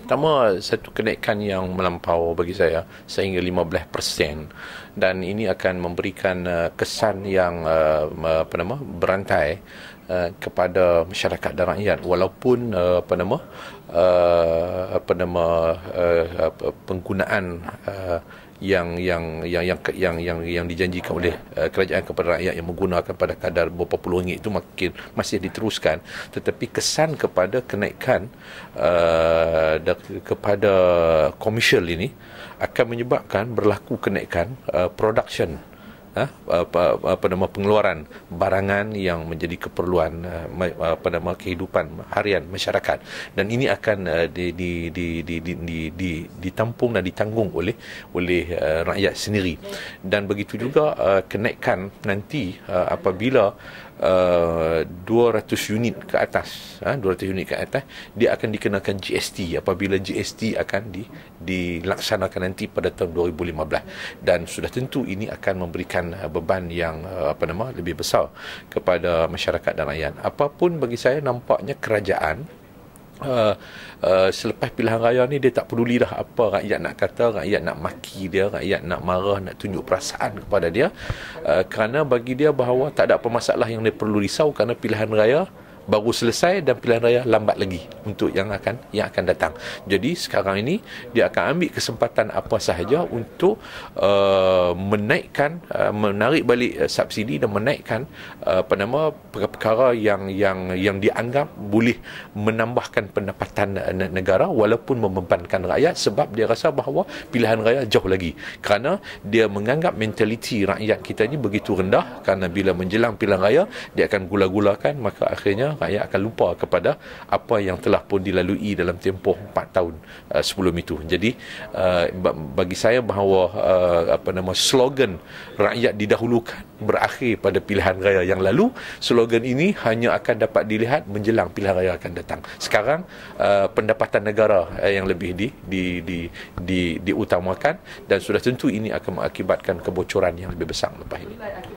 Pertama, satu kenaikan yang melampau bagi saya sehingga 15%, dan ini akan memberikan kesan yang berantai kepada masyarakat dan rakyat, walaupun penggunaan yang dijanjikan oleh kerajaan kepada rakyat yang menggunakan pada kadar berapa puluh ringgit itu masih diteruskan, tetapi kesan kepada kenaikan kepada komersial ini akan menyebabkan berlaku kenaikan production, pengeluaran barangan yang menjadi keperluan kehidupan harian masyarakat, dan ini akan ditampung dan ditanggung oleh rakyat sendiri. Dan begitu juga kenaikan nanti apabila 200 unit ke atas, 200 unit ke atas, dia akan dikenakan GST apabila GST akan dilaksanakan nanti pada tahun 2015, dan sudah tentu ini akan memberikan beban yang lebih besar kepada masyarakat dan rakyat. Apapun bagi saya, nampaknya kerajaan selepas pilihan raya ni dia tak peduli dah apa rakyat nak kata, rakyat nak maki dia, rakyat nak marah, nak tunjuk perasaan kepada dia, kerana bagi dia bahawa tak ada apa masalah yang dia perlu risau, kerana pilihan raya baru selesai dan pilihan raya lambat lagi untuk yang akan datang. Jadi sekarang ini dia akan ambil kesempatan apa sahaja untuk menarik balik subsidi dan menaikkan perkara yang dianggap boleh menambahkan pendapatan negara walaupun membebankan rakyat, sebab dia rasa bahawa pilihan raya jauh lagi, kerana dia menganggap mentaliti rakyat kita ni begitu rendah, kerana bila menjelang pilihan raya dia akan gula-gulakan, maka akhirnya rakyat akan lupa kepada apa yang telah pun dilalui dalam tempoh 4 tahun sebelum itu. Jadi bagi saya bahawa slogan rakyat didahulukan berakhir pada pilihan raya yang lalu. Slogan ini hanya akan dapat dilihat menjelang pilihan raya akan datang. Sekarang pendapatan negara yang lebih diutamakan, dan sudah tentu ini akan mengakibatkan kebocoran yang lebih besar lepas ini.